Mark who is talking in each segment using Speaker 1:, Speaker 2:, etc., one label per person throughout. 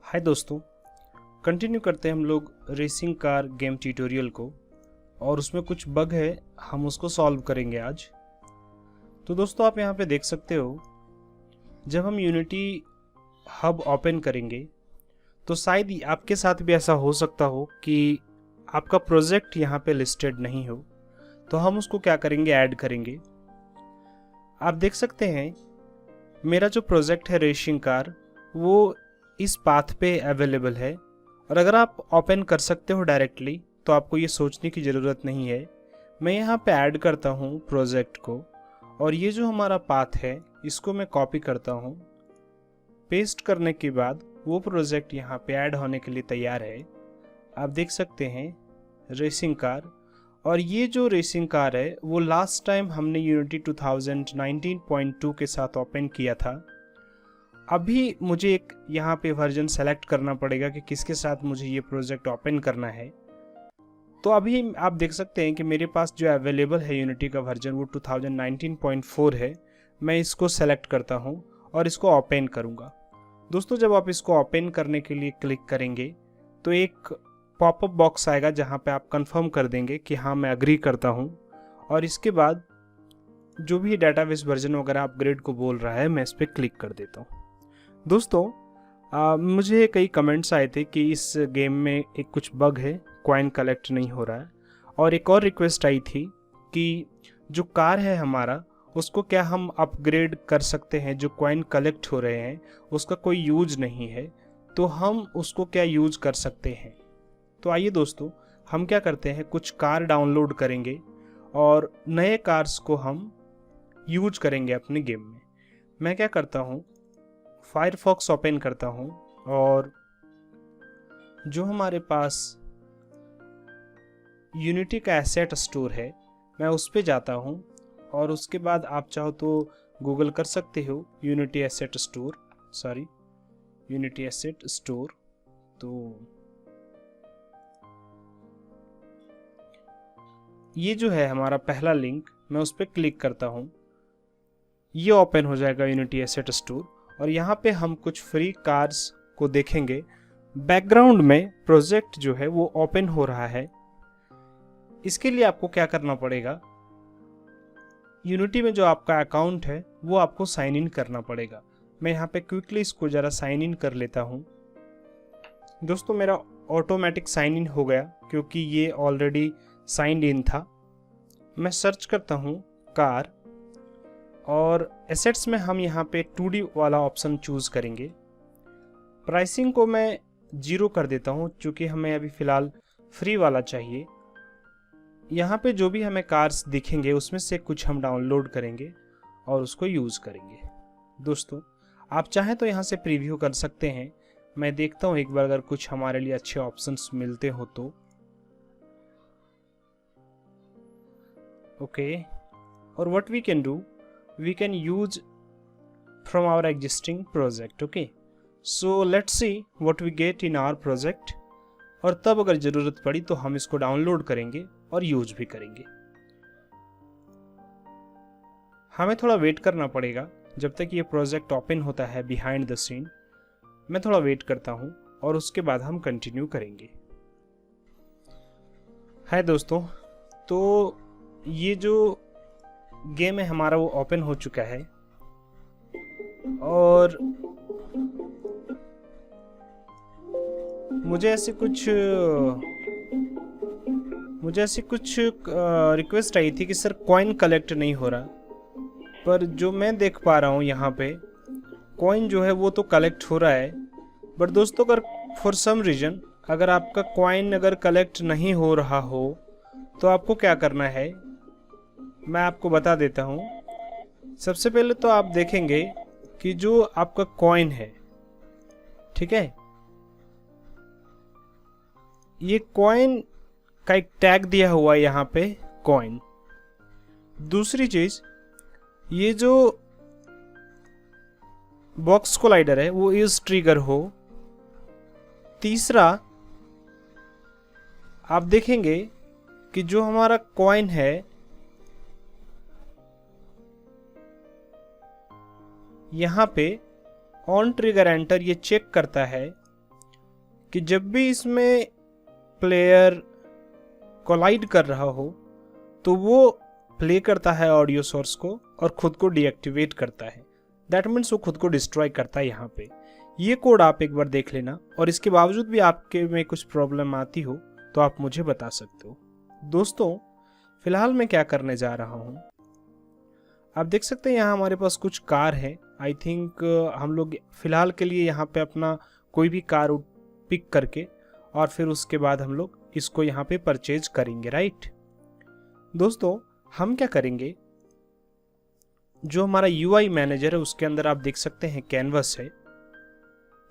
Speaker 1: हाय दोस्तों, कंटिन्यू करते हैं हम लोग रेसिंग कार गेम ट्यूटोरियल को, और उसमें कुछ बग है, हम उसको सॉल्व करेंगे आज। तो दोस्तों, आप यहाँ पे देख सकते हो, जब हम यूनिटी हब ओपन करेंगे तो शायद आपके साथ भी ऐसा हो सकता हो कि आपका प्रोजेक्ट यहाँ पे लिस्टेड नहीं हो। तो हम उसको क्या करेंगे, ऐड करेंगे। आप देख सकते हैं मेरा जो प्रोजेक्ट है रेसिंग कार, वो इस पाथ पे अवेलेबल है। और अगर आप ओपन कर सकते हो डायरेक्टली तो आपको ये सोचने की ज़रूरत नहीं है। मैं यहाँ पे ऐड करता हूँ प्रोजेक्ट को, और ये जो हमारा पाथ है इसको मैं कॉपी करता हूँ। पेस्ट करने के बाद वो प्रोजेक्ट यहाँ पे ऐड होने के लिए तैयार है। आप देख सकते हैं रेसिंग कार, और ये जो रेसिंग कार है वो लास्ट टाइम हमने यूनिटी 2019.2 के साथ ओपन किया था। अभी मुझे एक यहाँ पे वर्जन सेलेक्ट करना पड़ेगा कि किसके साथ मुझे ये प्रोजेक्ट ओपन करना है। तो अभी आप देख सकते हैं कि मेरे पास जो अवेलेबल है यूनिटी का वर्जन वो 2019.4 है। मैं इसको सेलेक्ट करता हूँ और इसको ओपन करूँगा। दोस्तों, जब आप इसको ओपन करने के लिए क्लिक करेंगे तो एक पॉपअप बॉक्स आएगा जहाँ पे आप कंफर्म कर देंगे कि हाँ मैं अग्री करता हूँ। और इसके बाद जो भी डाटाबेस वर्जन वगैरह अपग्रेड को बोल रहा है, मैं इस पर क्लिक कर देता हूँ। दोस्तों, मुझे कई कमेंट्स आए थे कि इस गेम में एक कुछ बग है, कॉइन कलेक्ट नहीं हो रहा है। और एक और रिक्वेस्ट आई थी कि जो कार है हमारा, उसको क्या हम अपग्रेड कर सकते हैं। जो कॉइन कलेक्ट हो रहे हैं उसका कोई यूज नहीं है, तो हम उसको क्या यूज कर सकते हैं। तो आइए दोस्तों, हम क्या करते हैं, कुछ कार डाउनलोड करेंगे और नए कार्स को हम यूज करेंगे अपने गेम में। मैं क्या करता हूँ, फायरफॉक्स ओपन करता हूँ, और जो हमारे पास यूनिटी का एसेट स्टोर है मैं उस पे जाता हूँ। और उसके बाद आप चाहो तो गूगल कर सकते हो यूनिटी एसेट स्टोर। तो ये जो है हमारा पहला लिंक, मैं उस पर क्लिक करता हूँ। ये ओपन हो जाएगा यूनिटी एसेट स्टोर, और यहाँ पे हम कुछ फ्री कार्स को देखेंगे। बैकग्राउंड में प्रोजेक्ट जो है वो ओपन हो रहा है। इसके लिए आपको क्या करना पड़ेगा, यूनिटी में जो आपका अकाउंट है वो आपको साइन इन करना पड़ेगा। मैं यहाँ पे क्विकली इसको ज़रा साइन इन कर लेता हूँ। दोस्तों, मेरा ऑटोमेटिक साइन इन हो गया क्योंकि ये ऑलरेडी साइंड इन था। मैं सर्च करता हूँ कार, और एसेट्स में हम यहाँ पे 2D वाला ऑप्शन चूज़ करेंगे। प्राइसिंग को मैं 0 कर देता हूँ क्योंकि हमें अभी फ़िलहाल फ्री वाला चाहिए। यहाँ पे जो भी हमें कार्स दिखेंगे उसमें से कुछ हम डाउनलोड करेंगे और उसको यूज़ करेंगे। दोस्तों, आप चाहें तो यहाँ से प्रीव्यू कर सकते हैं। मैं देखता हूँ एक बार अगर कुछ हमारे लिए अच्छे ऑप्शंस मिलते हो तो। ओके, और what we can do, we can use from our existing project. Okay, so let's see what we get in our project, और तब अगर ज़रूरत पड़ी तो हम इसको डाउनलोड करेंगे और यूज भी करेंगे। हमें थोड़ा वेट करना पड़ेगा जब तक ये प्रोजेक्ट ओपन होता है बिहाइंड द सीन। मैं थोड़ा वेट करता हूँ और उसके बाद हम कंटिन्यू करेंगे। हाय दोस्तों, तो ये जो गेम है हमारा वो ओपन हो चुका है, और मुझे ऐसे कुछ रिक्वेस्ट आई थी कि सर कॉइन कलेक्ट नहीं हो रहा। पर जो मैं देख पा रहा हूँ यहाँ पे कॉइन जो है वो तो कलेक्ट हो रहा है। बट दोस्तों, अगर फॉर सम रीज़न अगर आपका कॉइन अगर कलेक्ट नहीं हो रहा हो तो आपको क्या करना है, मैं आपको बता देता हूँ। सबसे पहले तो आप देखेंगे कि जो आपका कॉइन है, ठीक है, ये कॉइन का एक टैग दिया हुआ है यहाँ पे, कॉइन। दूसरी चीज, ये जो बॉक्स कोलाइडर है वो इज ट्रिगर हो। तीसरा, आप देखेंगे कि जो हमारा कॉइन है यहाँ पे ऑन ट्रिगर एंटर ये चेक करता है कि जब भी इसमें प्लेयर कोलाइड कर रहा हो तो वो प्ले करता है ऑडियो सोर्स को और खुद को डीएक्टिवेट करता है। दैट मीन्स वो खुद को डिस्ट्रॉय करता है। यहाँ पे ये कोड आप एक बार देख लेना, और इसके बावजूद भी आपके में कुछ प्रॉब्लम आती हो तो आप मुझे बता सकते हो। दोस्तों, फिलहाल मैं क्या करने जा रहा हूँ, आप देख सकते हैं यहाँ हमारे पास कुछ कार है। आई थिंक हम लोग फिलहाल के लिए यहाँ पे अपना कोई भी कार पिक करके और फिर उसके बाद हम लोग इसको यहाँ पे परचेज करेंगे, राइट। दोस्तों, हम क्या करेंगे, जो हमारा यूआई मैनेजर है उसके अंदर आप देख सकते हैं कैनवस है।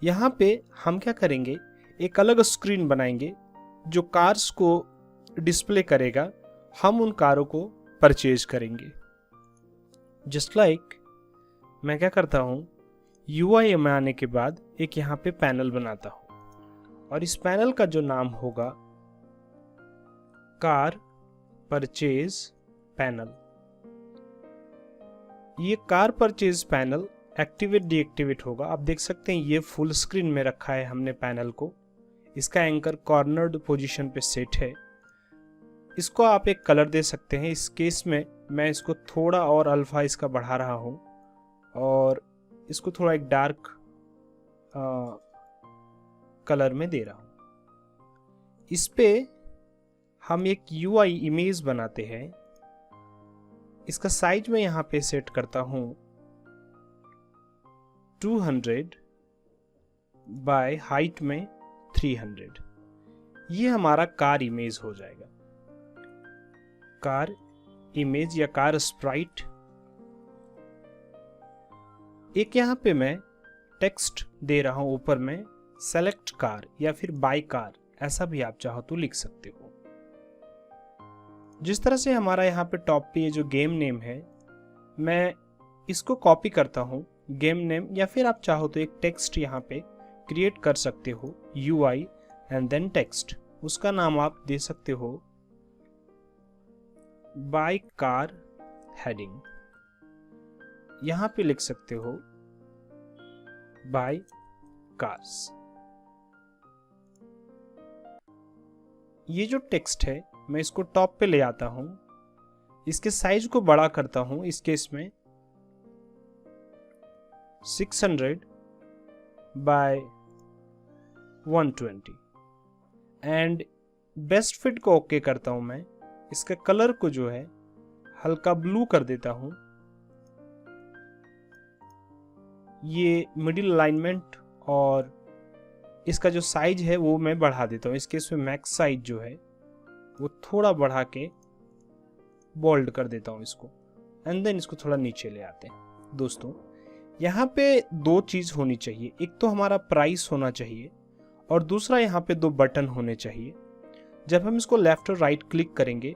Speaker 1: यहाँ पे हम क्या करेंगे, एक अलग स्क्रीन बनाएंगे जो कार्स को डिस्प्ले करेगा। हम उन कारों को परचेज करेंगे। जस्ट लाइक मैं क्या करता हूँ, यूआई में आने के बाद एक यहाँ पे पैनल बनाता हूँ और इस पैनल का जो नाम होगा कार परचेज पैनल। ये car purchase panel activate deactivate होगा। आप देख सकते हैं ये फुल स्क्रीन में रखा है हमने पैनल को। इसका एंकर कॉर्नर्ड पोजीशन पे सेट है। इसको आप एक कलर दे सकते हैं। इस केस में मैं इसको थोड़ा और अल्फा इसका बढ़ा रहा हूँ और इसको थोड़ा एक डार्क कलर में दे रहा हूँ। इस पे हम एक यूआई इमेज बनाते हैं। इसका साइज में यहाँ पे सेट करता हूँ 200 बाय हाइट में 300। ये हमारा कार इमेज हो जाएगा। कार इमेज या कार स्प्राइट। एक यहाँ पे मैं टेक्स्ट दे रहा हूं ऊपर में, सेलेक्ट कार या फिर बाय कार, ऐसा भी आप चाहो तो लिख सकते हो। जिस तरह से हमारा यहाँ पे टॉप पे ये जो गेम नेम है, मैं इसको कॉपी करता हूँ गेम नेम, या फिर आप चाहो तो एक टेक्स्ट यहाँ पे क्रिएट कर सकते हो, यूआई एंड देन टेक्स्ट। उसका नाम आप दे सकते हो बाय कार हेडिंग। यहाँ पे लिख सकते हो बाय कार्स। ये जो टेक्स्ट है मैं इसको टॉप पे ले आता हूं। इसके साइज को बड़ा करता हूं, इस केस में 600 बाय 120 एंड बेस्ट फिट को ओके करता हूं। मैं इसका कलर को जो है हल्का ब्लू कर देता हूं। ये मिडिल अलाइनमेंट और इसका जो साइज है वो मैं बढ़ा देता हूं। इसके इसमें मैक्स साइज जो है वो थोड़ा बढ़ा के बोल्ड कर देता हूं इसको, एंड देन इसको थोड़ा नीचे ले आते हैं। दोस्तों, यहाँ पे दो चीज होनी चाहिए। एक तो हमारा प्राइस होना चाहिए और दूसरा यहाँ पे दो बटन होने चाहिए। जब हम इसको लेफ्ट और राइट क्लिक करेंगे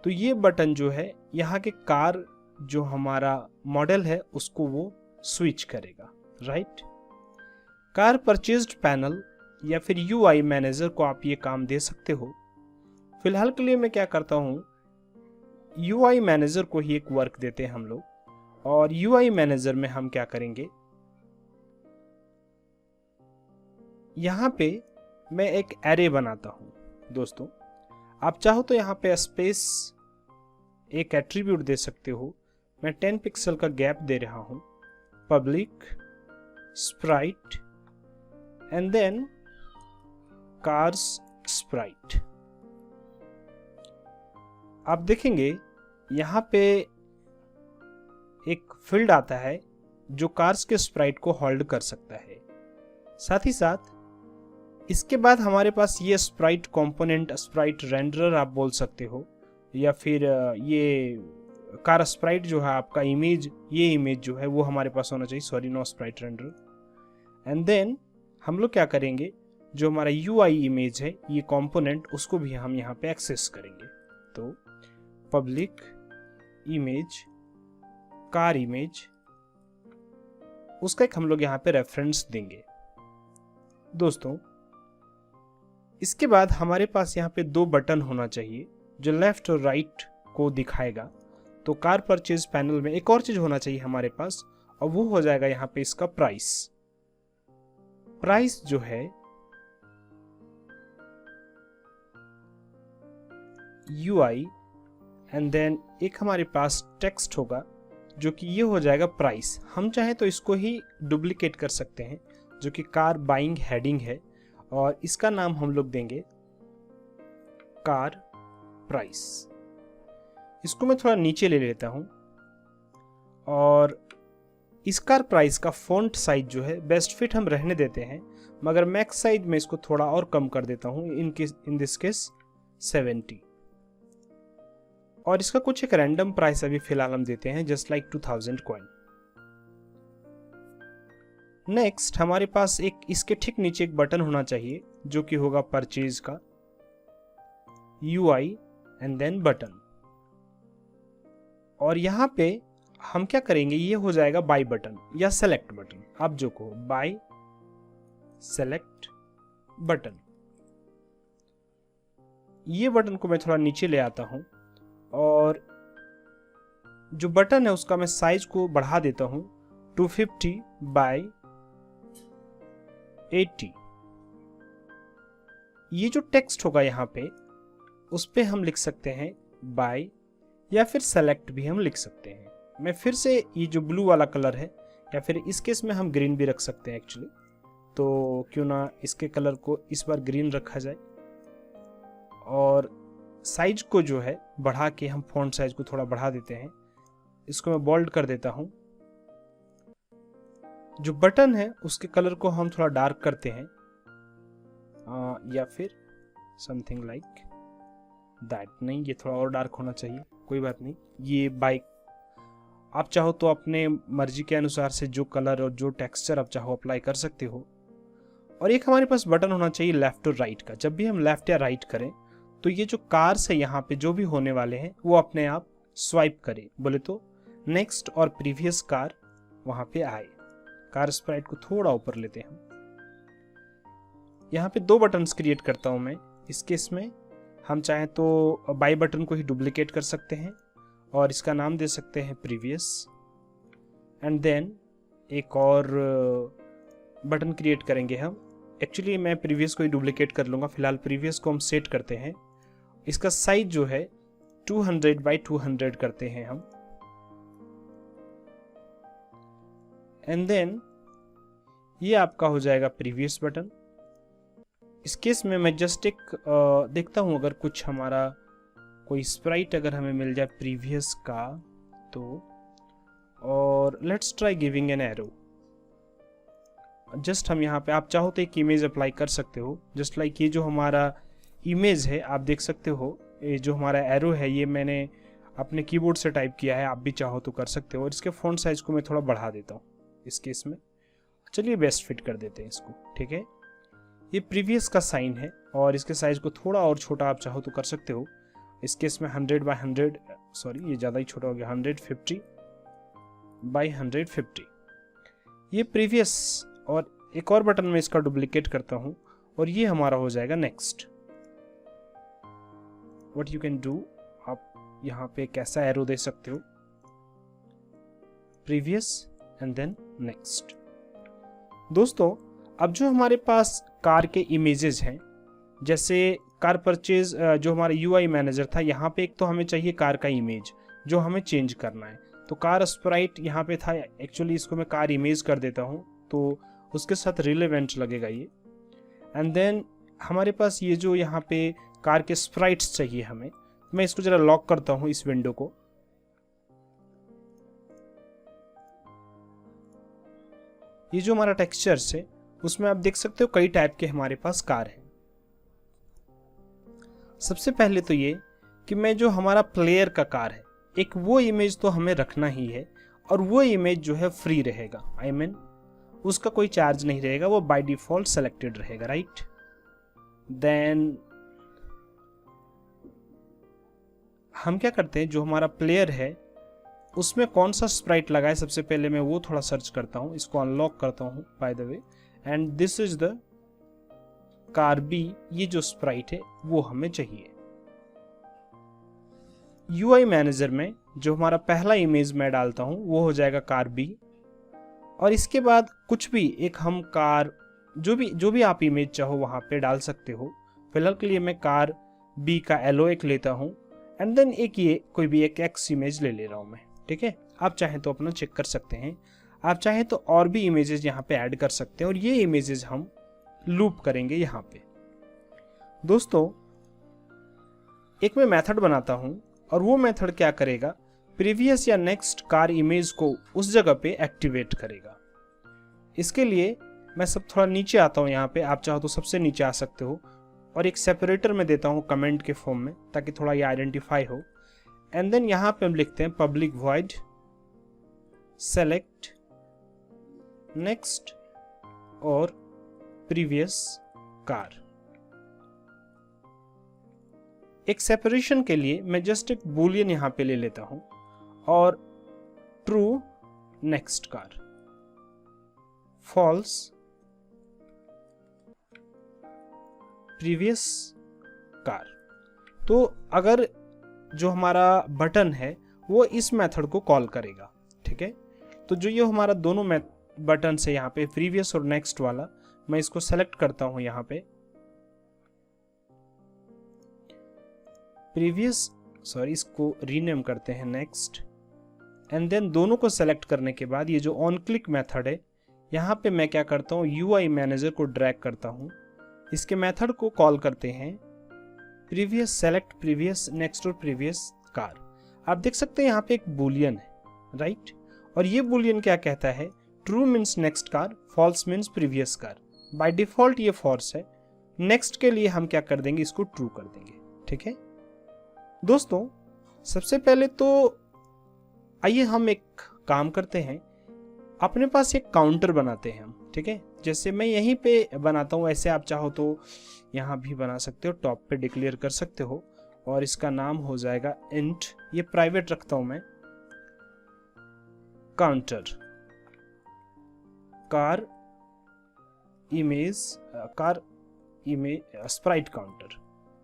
Speaker 1: तो ये बटन जो है यहाँ के कार जो हमारा मॉडल है उसको वो स्विच करेगा, राइट। कार परचेज्ड पैनल या फिर यूआई मैनेजर को आप ये काम दे सकते हो। फिलहाल के लिए मैं क्या करता हूँ, यूआई मैनेजर को ही एक वर्क देते हैं हम लोग, और यूआई मैनेजर में हम क्या करेंगे, यहाँ पे मैं एक एरे बनाता हूँ। दोस्तों, आप चाहो तो यहाँ पे स्पेस एक एट्रीब्यूट दे सकते हो। मैं 10 पिक्सल का गैप दे रहा हूँ, public sprite and then cars sprite. आप देखेंगे यहाँ पे एक फील्ड आता है जो कार्स के स्प्राइट को होल्ड कर सकता है। साथ ही साथ इसके बाद हमारे पास ये स्प्राइट कंपोनेंट, स्प्राइट रेंडरर आप बोल सकते हो, या फिर ये कार स्प्राइट जो है आपका इमेज, ये इमेज जो है वो हमारे पास होना चाहिए। Sorry, no sprite render. And then हम लोग क्या करेंगे, जो हमारा यूआई इमेज है ये कंपोनेंट, उसको भी हम यहाँ पे एक्सेस करेंगे। तो पब्लिक इमेज कार इमेज, उसका एक हम लोग यहाँ पे रेफरेंस देंगे। दोस्तों, इसके बाद हमारे पास यहाँ पे दो बटन होना चाहिए जो लेफ्ट और राइट को दिखाएगा। तो कार परचेज पैनल में एक और चीज होना चाहिए हमारे पास, और वो हो जाएगा यहाँ पे इसका प्राइस। प्राइस जो है UI एंड देन एक हमारे पास टेक्स्ट होगा जो कि ये हो जाएगा प्राइस। हम चाहें तो इसको ही डुप्लीकेट कर सकते हैं, जो कि कार बाइंग हेडिंग है, और इसका नाम हम लोग देंगे कार प्राइस। इसको मैं थोड़ा नीचे ले लेता हूं और इस कार प्राइस का फॉन्ट साइज जो है बेस्ट फिट हम रहने देते हैं, मगर मैक्स साइज में इसको थोड़ा और कम कर देता हूं, इन दिस केस 70। और इसका कुछ एक रैंडम प्राइस अभी फिलहाल हम देते हैं, जस्ट लाइक 2000 कॉइन। नेक्स्ट हमारे पास एक इसके ठीक नीचे एक बटन होना चाहिए जो कि होगा परचेज का, UI एंड देन बटन। और यहां पे हम क्या करेंगे, ये हो जाएगा बाय बटन या सेलेक्ट बटन, आप जो कहो, बाय सेलेक्ट बटन। ये बटन को मैं थोड़ा नीचे ले आता हूं और जो बटन है उसका मैं साइज को बढ़ा देता हूं 250 बाय 80। ये जो टेक्स्ट होगा यहां पे उस पे हम लिख सकते हैं बाय या फिर सेलेक्ट भी हम लिख सकते हैं। मैं फिर से ये जो ब्लू वाला कलर है, या फिर इस केस में हम ग्रीन भी रख सकते हैं एक्चुअली, तो क्यों ना इसके कलर को इस बार ग्रीन रखा जाए। और साइज को जो है बढ़ा के हम फॉन्ट साइज को थोड़ा बढ़ा देते हैं, इसको मैं बोल्ड कर देता हूं। जो बटन है उसके कलर को हम थोड़ा डार्क करते हैं, या फिर समथिंग लाइक दैट। नहीं, ये थोड़ा और डार्क होना चाहिए, कोई बात नहीं। ये बाइक आप चाहो तो अपने मर्जी के अनुसार से जो कलर और जो टेक्सचर आप चाहो अप्लाई कर सकते हो। और एक हमारे पास बटन होना चाहिए लेफ्ट और राइट का। जब भी हम लेफ्ट या राइट करें तो ये जो कार्स है यहाँ पे जो भी होने वाले हैं वो अपने आप स्वाइप करे, बोले तो नेक्स्ट और प्रीवियस कार वहां पे आए। कार स्प्राइट को थोड़ा ऊपर लेते हैं। यहाँ पे 2 बटन्स क्रिएट करता हूं मैं। इस केस में हम चाहें तो बाई बटन को ही डुप्लीकेट कर सकते हैं और इसका नाम दे सकते हैं प्रीवियस। एंड देन एक और बटन क्रिएट करेंगे हम। एक्चुअली मैं प्रीवियस को ही डुप्लीकेट कर लूंगा, फिलहाल प्रीवियस को हम सेट करते हैं। इसका साइज जो है 200 बाई 200 करते हैं हम। एंड देन ये आपका हो जाएगा प्रीवियस बटन। इस केस में मैं जस्ट एक देखता हूं अगर कुछ हमारा कोई स्प्राइट अगर हमें मिल जाए प्रीवियस का तो, और let's try giving an arrow. Just हम यहाँ पे आप चाहो तो एक इमेज अप्लाई कर सकते हो, जस्ट लाइक ये जो हमारा इमेज है आप देख सकते हो। ये जो हमारा एरो है ये मैंने अपने कीबोर्ड से टाइप किया है, आप भी चाहो तो कर सकते हो। और इसके फॉन्ट साइज को मैं थोड़ा बढ़ा देता हूँ इस केस में। चलिए बेस्ट फिट कर देते हैं इसको, ठीक है। ये प्रीवियस का साइन है और इसके साइज को थोड़ा और छोटा आप चाहो तो कर सकते हो। इस केस में 100 बाई 100, सॉरी ये ज़्यादा ही छोटा हो गया, 150 बाई 150 ये प्रीवियस। और एक और बटन में इसका डुप्लीकेट करता हूं और ये हमारा हो जाएगा next. What you can do, आप यहाँ पे कैसा एरो दे सकते हो, प्रीवियस एंड देन नेक्स्ट। दोस्तों अब जो हमारे पास कार के इमेजेस हैं, जैसे कार परचेज जो हमारा UI मैनेजर था, यहाँ पे एक तो हमें चाहिए कार का इमेज जो हमें चेंज करना है। तो कार स्प्राइट यहाँ पे था, एक्चुअली इसको मैं कार इमेज कर देता हूँ तो उसके साथ रिलेवेंट लगेगा ये। एंड देन हमारे पास ये जो यहाँ पे कार के स्प्राइट्स चाहिए हमें, मैं इसको जरा लॉक करता हूँ इस विंडो को। ये जो हमारा टेक्सचर्स है उसमें आप देख सकते हो कई टाइप के हमारे पास कार है। सबसे पहले तो ये कि मैं जो हमारा प्लेयर का कार है, एक वो इमेज तो हमें रखना ही है, और वो इमेज जो है फ्री रहेगा, आई मीन उसका कोई चार्ज नहीं रहेगा, वो बाय डिफॉल्ट सेलेक्टेड रहेगा, राइट। देन हम क्या करते हैं, जो हमारा प्लेयर है उसमें कौन सा स्प्राइट लगा है, सबसे पहले मैं वो थोड़ा सर्च करता हूं, इसको अनलॉक करता हूं by the way. And this is the car B, ये जो स्प्राइट है वो हमें चाहिए। UI मैनेजर में जो हमारा पहला इमेज मैं डालता हूं वो हो जाएगा कार बी। और इसके बाद कुछ भी एक हम कार जो भी आप इमेज चाहो वहाँ पे डाल सकते हो। फिलहाल के लिए मैं कार बी का एलो एक लेता हूँ एंड देन एक ये कोई भी एक एक्स इमेज ले रहा हूँ मैं, ठीक है। आप चाहें तो अपना चेक कर सकते हैं, आप चाहें तो और भी इमेजेस यहाँ पे ऐड कर सकते हैं और ये इमेजेस हम लूप करेंगे यहाँ पे। दोस्तों एक मैं मेथड बनाता हूँ और वो मेथड क्या करेगा, प्रीवियस या नेक्स्ट कार इमेज को उस जगह पे एक्टिवेट करेगा। इसके लिए मैं सब थोड़ा नीचे आता हूँ, यहाँ पे आप चाहो तो सबसे नीचे आ सकते हो और एक सेपरेटर में देता हूँ कमेंट के फॉर्म में ताकि थोड़ा ये आइडेंटिफाई हो। एंड देन यहाँ पे हम लिखते हैं पब्लिक वॉइड सेलेक्ट नेक्स्ट और प्रीवियस कार। एक सेपरेशन के लिए मैं जस्ट एक बूलियन यहाँ पे ले लेता हूँ और true next car, false previous car. तो अगर जो हमारा बटन है वो इस मेथड को कॉल करेगा, ठीक है। तो जो ये हमारा दोनों बटन से यहाँ पे प्रीवियस और नेक्स्ट वाला, मैं इसको सेलेक्ट करता हूँ यहाँ पे प्रीवियस, इसको रीनेम करते हैं नेक्स्ट। एंड देन दोनों को सेलेक्ट करने के बाद ये जो ऑन क्लिक मेथड है यहाँ पे मैं क्या करता हूँ, यूआई मैनेजर को ड्रैग करता हूँ, इसके मेथड को कॉल करते हैं प्रीवियस सेलेक्ट प्रीवियस नेक्स्ट और प्रीवियस कार। आप देख सकते हैं यहाँ पे एक बूलियन है, राइट। और ये बूलियन क्या कहता है, true means next car, false means previous car. By default ये फॉल्स है, नेक्स्ट के लिए हम क्या कर देंगे, इसको ट्रू कर देंगे, ठीक है। दोस्तों सबसे पहले तो आइए हम एक काम करते हैं, अपने पास एक काउंटर बनाते हैं हम, ठीक है। जैसे मैं यहीं पे बनाता हूँ, ऐसे आप चाहो तो यहाँ भी बना सकते हो, टॉप पे डिक्लेयर कर सकते हो और इसका नाम हो जाएगा इंट, ये प्राइवेट रखता हूं मैं, counter car image Sprite counter,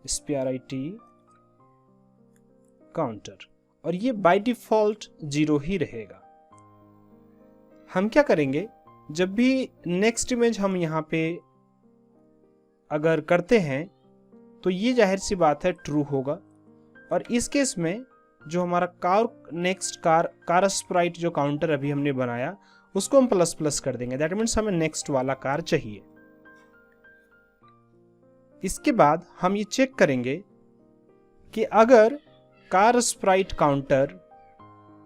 Speaker 1: SPRIT counter. और ये बाय डिफॉल्ट 0 ही रहेगा। हम क्या करेंगे, जब भी नेक्स्ट इमेज हम यहाँ पे अगर करते हैं तो ये जाहिर सी बात है ट्रू होगा। और इस केस में जो हमारा कार स्प्राइट जो काउंटर अभी हमने बनाया उसको हम प्लस प्लस कर देंगे, दैट मीन्स हमें नेक्स्ट वाला कार चाहिए। इसके बाद हम ये चेक करेंगे कि अगर car sprite counter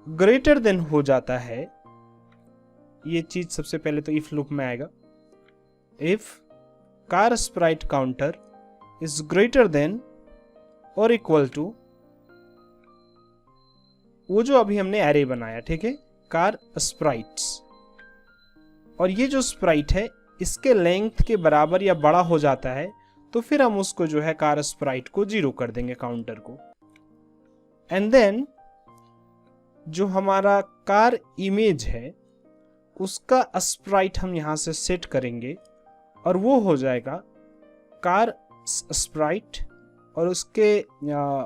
Speaker 1: greater than हो जाता है, ये चीज सबसे पहले तो इफ लूप में आएगा, if car sprite counter is greater than और इक्वल टू वो जो अभी हमने एरे बनाया, ठीक है, कार स्प्राइट्स, और ये जो स्प्राइट है इसके लेंथ के बराबर या बड़ा हो जाता है तो फिर हम उसको जो है कार स्प्राइट को 0 कर देंगे काउंटर को। एंड देन जो हमारा कार इमेज है उसका स्प्राइट हम यहां से सेट करेंगे और वो हो जाएगा कार स्प्राइट, और उसके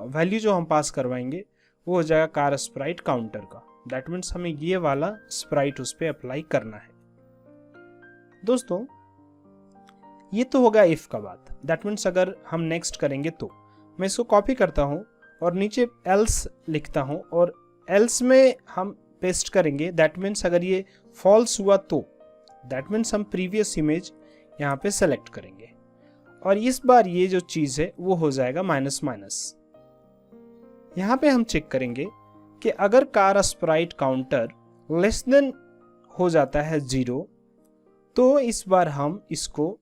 Speaker 1: वैल्यू जो हम पास करवाएंगे वो हो जाएगा कार स्प्राइट काउंटर का। दैट मीन्स हमें ये वाला स्प्राइट उस पर अप्लाई करना है। दोस्तों ये तो होगा इफ का बात, दैट मीन्स अगर हम नेक्स्ट करेंगे तो मैं इसको कॉपी करता हूं और नीचे एल्स लिखता हूं और एल्स में हम पेस्ट करेंगे। दैट मीन्स अगर ये फॉल्स हुआ तो दैट मीन्स हम प्रीवियस इमेज यहाँ पे सेलेक्ट करेंगे और इस बार ये जो चीज है वो हो जाएगा माइनस माइनस। यहाँ पे हम चेक करेंगे कि अगर car sprite counter less than हो जाता है 0 तो इस बार हम इसको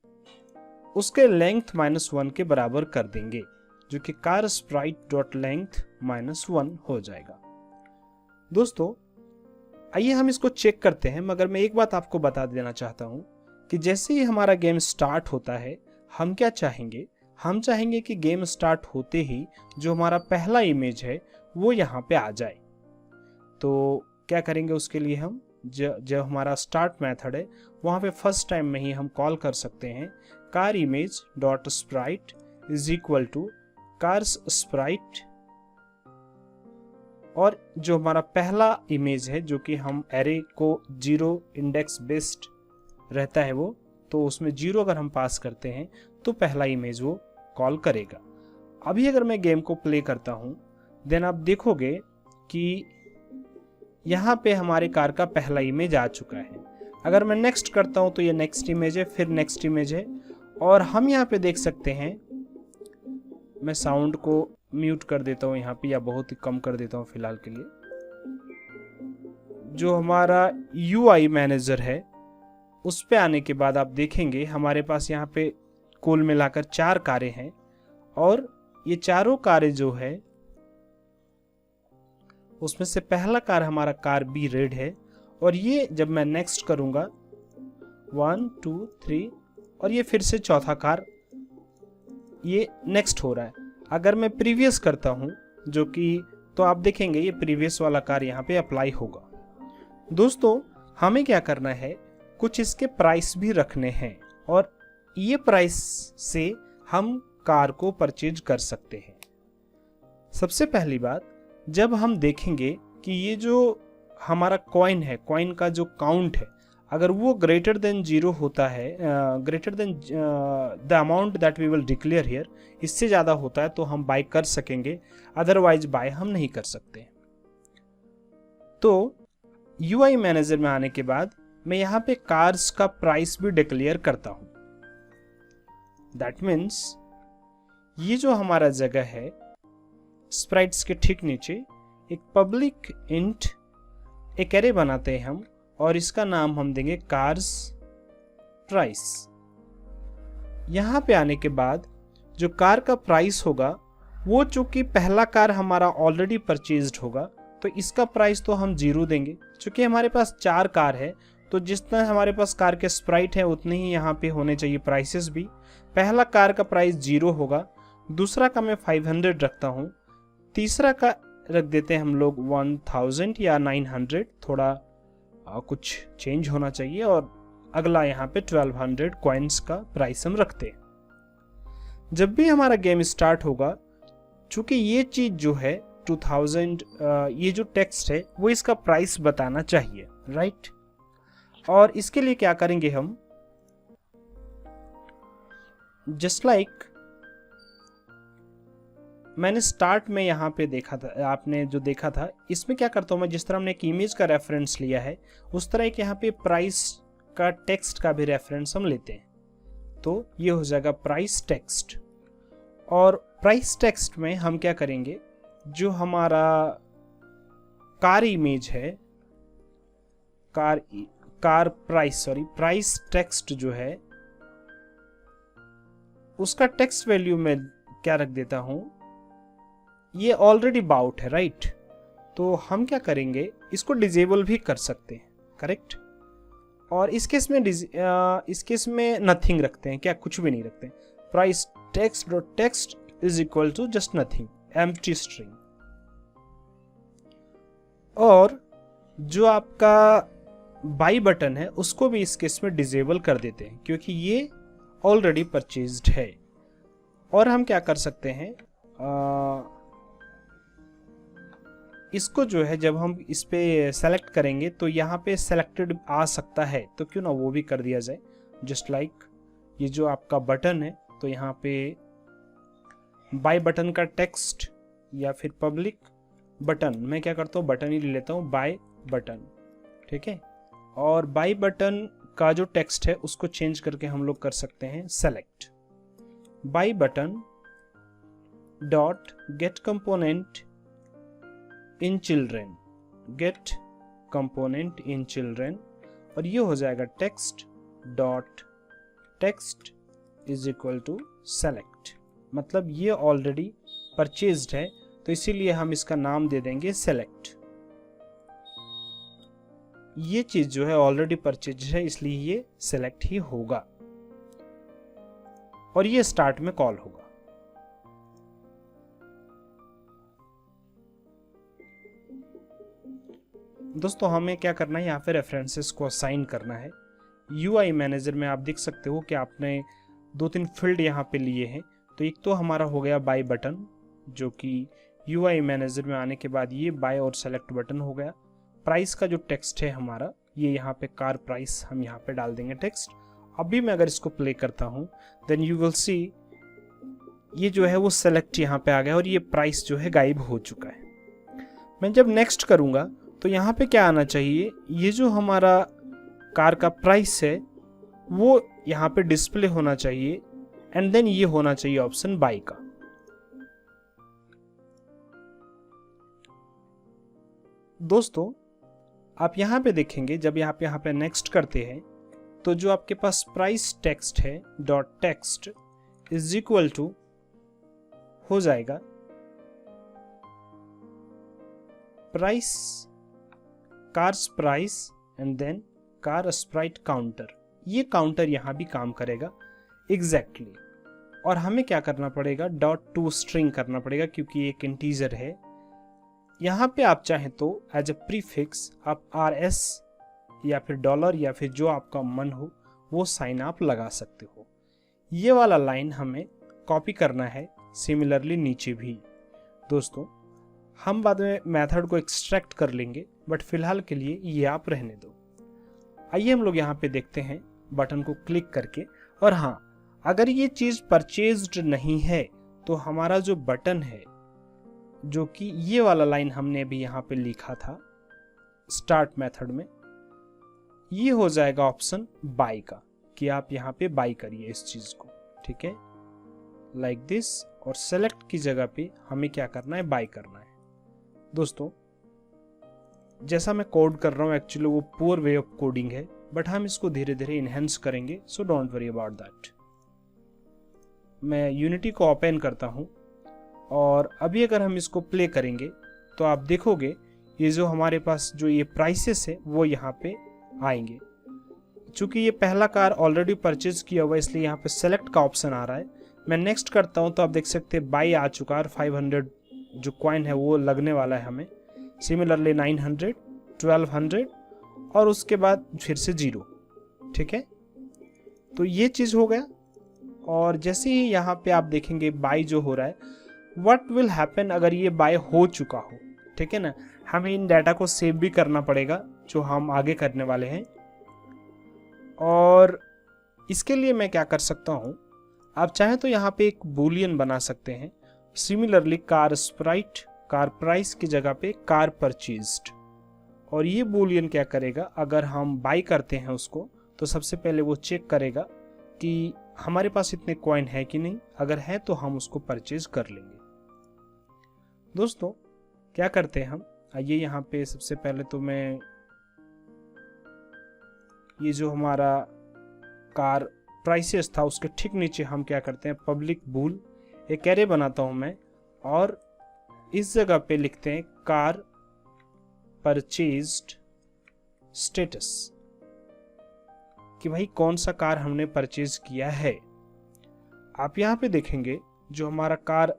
Speaker 1: उसके लेंथ -1 के बराबर कर देंगे, जो कि कार स्प्राइट डॉट लेंथ -1 हो जाएगा। दोस्तों आइए हम इसको चेक करते हैं, मगर मैं एक बात आपको बता देना चाहता हूं कि जैसे ही हमारा गेम स्टार्ट होता है हम क्या चाहेंगे, हम चाहेंगे कि गेम स्टार्ट होते ही जो हमारा पहला इमेज है वो यहाँ पे आ जाए। तो क्या करेंगे उसके लिए, हम जो हमारा स्टार्ट मेथड है वहाँ पे फर्स्ट टाइम में ही हम कॉल कर सकते हैं car image dot sprite is equal to car sprite और जो हमारा पहला इमेज है जो कि हम एरे को 0 इंडेक्स बेस्ड रहता है वो, तो उसमें 0 अगर हम पास करते हैं तो पहला इमेज वो कॉल करेगा। अभी अगर मैं गेम को प्ले करता हूं देन आप देखोगे कि यहाँ पे हमारे कार का पहला इमेज आ चुका है। अगर मैं नेक्स्ट करता हूं तो ये नेक्स्ट इमेज है, फिर नेक्स्ट इमेज है, और हम यहाँ पे देख सकते हैं, मैं साउंड को म्यूट कर देता हूँ यहाँ पे या बहुत ही कम कर देता हूँ फिलहाल के लिए। जो हमारा UI मैनेजर है उस पे आने के बाद आप देखेंगे हमारे पास यहाँ पे कुल मिलाकर 4 कारें हैं, और ये चारों कारें जो है उसमें से पहला कार हमारा कार बी रेड है, और ये जब मैं नेक्स्ट करूंगा 1 2 3 और ये फिर से चौथा कार ये नेक्स्ट हो रहा है। अगर मैं प्रीवियस करता हूं जो कि, तो आप देखेंगे ये प्रीवियस वाला कार यहाँ पे अप्लाई होगा। दोस्तों हमें क्या करना है, कुछ इसके प्राइस भी रखने हैं, और ये प्राइस से हम कार को परचेज कर सकते हैं। सबसे पहली बात, जब हम देखेंगे कि ये जो हमारा कॉइन है, कॉइन का जो काउंट है, अगर वो ग्रेटर देन 0 होता है, greater than the amount that we will declare here, इससे ज़्यादा होता है तो हम बाय कर सकेंगे, अदरवाइज बाय हम नहीं कर सकते। तो UI मैनेजर में आने के बाद मैं यहाँ पे कार्स का प्राइस भी डिक्लेयर करता हूँ। दैट मीन्स ये जो हमारा जगह है स्प्राइट्स के ठीक नीचे एक पब्लिक इंट एक एरे बनाते हैं हम, और इसका नाम हम देंगे कार्स प्राइस। यहां पे आने के बाद जो कार का प्राइस होगा वो चूंकि पहला कार हमारा ऑलरेडी परचेज्ड होगा तो इसका प्राइस तो हम 0 देंगे। चूंकि हमारे पास 4 कार है तो जितना हमारे पास कार के स्प्राइट है उतने ही यहाँ पे होने चाहिए प्राइसेस भी। पहला कार का प्राइस 0 होगा, दूसरा का मैं 500 रखता हूँ, तीसरा का रख देते हैं हम लोग 1000 या 900, थोड़ा कुछ चेंज होना चाहिए, और अगला यहाँ पे 1200 कॉइन्स का प्राइस हम रखते हैं। जब भी हमारा गेम स्टार्ट होगा, चूंकि ये चीज जो है 2000, ये जो टेक्स्ट है वो इसका प्राइस बताना चाहिए, राइट। और इसके लिए क्या करेंगे हम, जस्ट लाइक मैंने स्टार्ट में यहाँ पे देखा था, आपने जो देखा था, इसमें क्या करता हूँ मैं, जिस तरह हमने एक इमेज का रेफरेंस लिया है उस तरह एक यहाँ पे प्राइस का टेक्स्ट का भी रेफरेंस हम लेते हैं, तो ये हो जाएगा प्राइस टेक्स्ट। और प्राइस टेक्स्ट में हम क्या करेंगे, जो हमारा कार इमेज है, प्राइस टेक्स्ट जो है उसका टेक्स्ट वैल्यू में क्या रख देता हूं, ये ऑलरेडी बाउट है, राइट। तो हम क्या करेंगे, इसको डिजेबल भी कर सकते हैं, करेक्ट। और इस केस में नथिंग रखते हैं, क्या कुछ भी नहीं रखते हैं। Price text dot text is equal to just nothing, empty string. और जो आपका बाई बटन है उसको भी इस केस में डिजेबल कर देते हैं क्योंकि ये ऑलरेडी परचेज्ड है। और हम क्या कर सकते हैं, इसको जो है जब हम इस पे सेलेक्ट करेंगे तो यहाँ पे सेलेक्टेड आ सकता है, तो क्यों ना वो भी कर दिया जाए। जस्ट लाइक ये जो आपका बटन है तो यहाँ पे बाय बटन का टेक्स्ट या फिर पब्लिक बटन, मैं क्या करता हूँ बटन ही ले लेता हूँ, बाय बटन, ठीक है। और बाय बटन का जो टेक्स्ट है उसको चेंज करके हम लोग कर सकते हैं select buy button dot get component in children, get component in children, और ये हो जाएगा text dot text is equal to select. मतलब ये ऑलरेडी परचेज्ड है तो इसीलिए हम इसका नाम दे देंगे सेलेक्ट। ये चीज जो है ऑलरेडी परचेज है इसलिए ये सेलेक्ट ही होगा और ये स्टार्ट में कॉल होगा। दोस्तों हमें क्या करना है, यहाँ पे रेफरेंसेस को असाइन करना है। UI मैनेजर में आप देख सकते हो कि आपने 2-3 फील्ड यहाँ पे लिए हैं। तो एक तो हमारा हो गया बाय बटन जो कि UI मैनेजर में आने के बाद ये बाय और सेलेक्ट बटन हो गया। प्राइस का जो टेक्स्ट है हमारा, ये यहाँ पे कार प्राइस हम यहाँ पे डाल देंगे टेक्स्ट। अभी मैं अगर इसको प्ले करता हूँ देन यू विल सी ये जो है वो सेलेक्ट यहाँ पे आ गया और ये प्राइस जो है गायब हो चुका है। मैं जब नेक्स्ट करूँगा तो यहाँ पे क्या आना चाहिए, ये जो हमारा कार का प्राइस है वो यहाँ पे डिस्प्ले होना चाहिए एंड देन ये होना चाहिए ऑप्शन बाय का। दोस्तों आप यहाँ पे देखेंगे जब यहाँ पे नेक्स्ट करते हैं तो जो आपके पास प्राइस टेक्स्ट है dot text is equal to हो जाएगा price cars price and then car sprite counter. ये काउंटर यहाँ भी काम करेगा एग्जैक्टली और हमें क्या करना पड़ेगा, डॉट टू स्ट्रिंग करना पड़ेगा क्योंकि एक इंटीजर है। यहाँ पे आप चाहें तो एज ए प्रीफिक्स आप RS या फिर डॉलर या फिर जो आपका मन हो वो साइन आप लगा सकते हो। ये वाला लाइन हमें कॉपी करना है सिमिलरली नीचे भी। दोस्तों हम बाद में मेथड को एक्सट्रैक्ट कर लेंगे बट फिलहाल के लिए ये आप रहने दो। आइए हम लोग यहाँ पे देखते हैं बटन को क्लिक करके। और हाँ, अगर ये चीज़ परचेज्ड नहीं है तो हमारा जो बटन है, जो कि ये वाला लाइन हमने भी यहाँ पे लिखा था स्टार्ट मेथड में, ये हो जाएगा ऑप्शन बाय का कि आप यहाँ पे बाय करिए इस चीज़ को। ठीक है, लाइक दिस। और सेलेक्ट की जगह पे हमें क्या करना है, बाय करना है। दोस्तों जैसा मैं कोड कर रहा हूँ एक्चुअली वो पुअर वे ऑफ कोडिंग है बट हम इसको धीरे धीरे इनहेंस करेंगे, so don't worry about that. मैं यूनिटी को ओपन करता हूँ और अभी अगर हम इसको प्ले करेंगे तो आप देखोगे ये जो हमारे पास जो ये प्राइसेस है वो यहाँ पे आएंगे। चूंकि ये पहला कार ऑलरेडी परचेज किया हुआ इसलिए यहाँ पे सेलेक्ट का ऑप्शन आ रहा है। मैं नेक्स्ट करता हूँ तो आप देख सकते हैं बाई आ चुका है और 500 जो कॉइन है वो लगने वाला है हमें। सिमिलरली 900, 1200 और उसके बाद फिर से 0। ठीक है, तो ये चीज़ हो गया। और जैसे ही यहाँ पे आप देखेंगे बाई जो हो रहा है, व्हाट विल हैपन अगर ये बाय हो चुका हो। ठीक है ना, हमें इन डाटा को सेव भी करना पड़ेगा जो हम आगे करने वाले हैं। और इसके लिए मैं क्या कर सकता हूँ, आप चाहें तो यहाँ पे एक बूलियन बना सकते हैं। Similarly car Sprite car price की जगह पे कार परचेज्ड। और ये बूलियन क्या करेगा, अगर हम बाई करते हैं उसको तो सबसे पहले वो चेक करेगा कि हमारे पास इतने कॉइन है कि नहीं, अगर है तो हम उसको परचेज कर लेंगे। दोस्तों क्या करते हैं हम, आइए यहाँ पे सबसे पहले तो मैं ये जो हमारा कार प्राइसेस था उसके ठीक नीचे हम क्या करते हैं, पब्लिक बूल एक एरे बनाता हूं मैं और इस जगह पे लिखते हैं कार परचेज्ड स्टेटस कि भाई कौन सा कार हमने परचेज किया है। आप यहाँ पे देखेंगे जो हमारा कार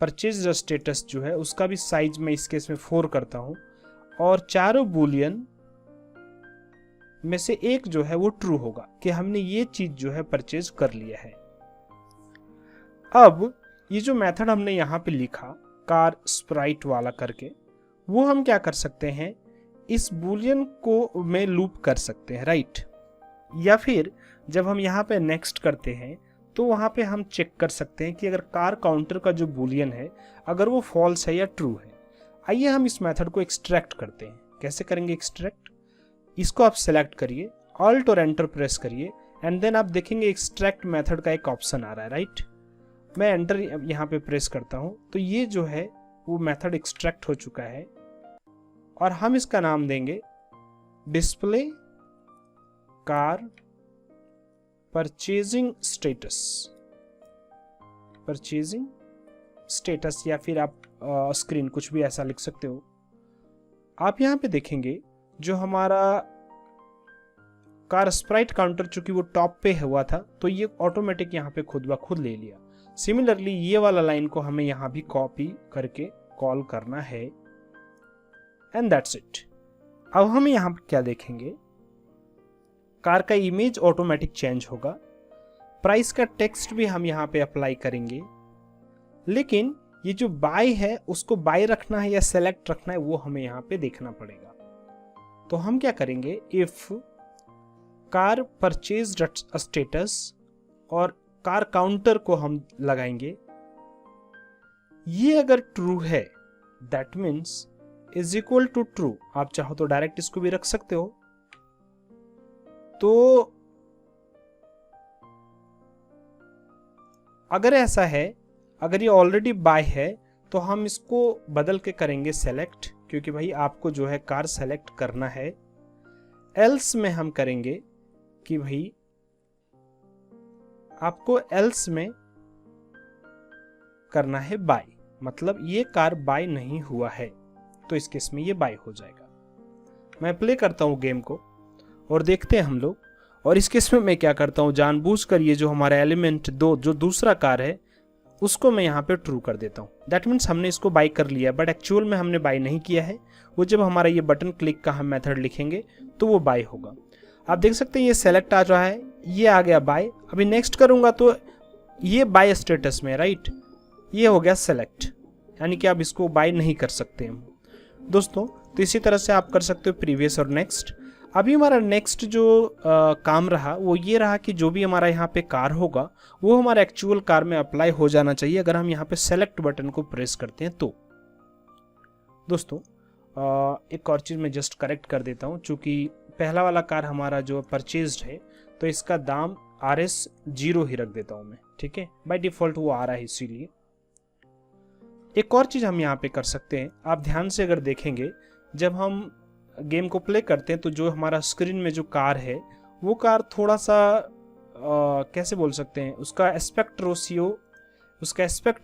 Speaker 1: परचेज स्टेटस जो है उसका भी साइज मैं इस केस में 4 करता हूं और चारों बूलियन में से एक जो है वो ट्रू होगा कि हमने ये चीज जो है परचेज कर लिया है। अब ये जो मेथड हमने यहाँ पे लिखा कार स्प्राइट वाला करके, वो हम क्या कर सकते हैं, इस बूलियन को में लूप कर सकते हैं, राइट। या फिर जब हम यहाँ पे नेक्स्ट करते हैं तो वहाँ पे हम चेक कर सकते हैं कि अगर कार काउंटर का जो बूलियन है अगर वो फॉल्स है या ट्रू है। आइए हम इस मेथड को एक्सट्रैक्ट करते हैं। कैसे करेंगे एक्सट्रैक्ट, इसको आप सेलेक्ट करिए, ऑल्ट और एंटर प्रेस करिए एंड देन आप देखेंगे एक्सट्रैक्ट मेथड का एक ऑप्शन आ रहा है, राइट। मैं एंटर यहाँ पे प्रेस करता हूँ तो ये जो है वो मेथड एक्सट्रैक्ट हो चुका है और हम इसका नाम देंगे डिस्प्ले कार परचेजिंग स्टेटस या फिर आप स्क्रीन कुछ भी ऐसा लिख सकते हो। आप यहाँ पे देखेंगे जो हमारा कार स्प्राइट काउंटर चूंकि वो टॉप पे हुआ था तो ये ऑटोमेटिक यहाँ पे खुद ब खुद ले लिया। सिमिलरली ये वाला लाइन को हमें यहाँ भी कॉपी करके कॉल करना है एंड दैट्स इट। अब हम यहाँ पे क्या देखेंगे, कार का इमेज ऑटोमेटिक चेंज होगा, प्राइस का टेक्स्ट भी हम यहाँ पे अप्लाई करेंगे, लेकिन ये जो बाय है उसको बाय रखना है या सेलेक्ट रखना है वो हमें यहाँ पे देखना पड़ेगा। तो हम क्या करेंगे, इफ कार परचेज स्टेटस और कार काउंटर को हम लगाएंगे, ये अगर ट्रू है that means is equal to true. आप चाहो तो डायरेक्ट इसको भी रख सकते हो। तो अगर ऐसा है, अगर ये ऑलरेडी बाय है तो हम इसको बदल के करेंगे सेलेक्ट, क्योंकि भाई आपको जो है कार सेलेक्ट करना है। एल्स में हम करेंगे कि भाई आपको एल्स में करना है बाय, मतलब ये कार बाय नहीं हुआ है, तो इस केस में ये बाय हो जाएगा। मैं प्ले करता हूं गेम को और देखते हैं हम लोग। और इस केस में मैं क्या करता हूं, जानबूझकर ये जो हमारा एलिमेंट 2 जो दूसरा कार है उसको मैं यहाँ पे ट्रू कर देता हूँ। दैट मीन्स हमने इसको बाय कर लिया, बट एक्चुअल में हमने बाय नहीं किया है। वो जब हमारा ये बटन क्लिक का हम मेथड लिखेंगे तो वो बाय होगा। आप देख सकते हैं ये सेलेक्ट आ रहा है, ये आ गया बाय। अभी नेक्स्ट करूंगा तो ये बाय स्टेटस में, राइट, ये हो गया सेलेक्ट, यानी कि आप इसको बाय नहीं कर सकते हैं दोस्तों। तो इसी तरह से आप कर सकते हो प्रीवियस और नेक्स्ट। अभी हमारा नेक्स्ट जो काम रहा वो ये रहा कि जो भी हमारा यहाँ पे कार होगा वो हमारा एक्चुअल कार में अप्लाई हो जाना चाहिए अगर हम यहाँ पे सेलेक्ट बटन को प्रेस करते हैं तो। दोस्तों एक और चीज़ मैं जस्ट करेक्ट कर देता हूँ, चूँकि पहला वाला कार हमारा जो परचेज्ड है तो इसका दाम RS 0 ही रख देता हूँ मैं, ठीक है, बाय डिफॉल्ट वो आ रहा है इसीलिए। एक और चीज़ हम यहाँ पे कर सकते हैं, आप ध्यान से अगर देखेंगे जब हम गेम को प्ले करते हैं तो जो हमारा स्क्रीन में जो कार है वो कार थोड़ा सा कैसे बोल सकते हैं, उसका एस्पेक्ट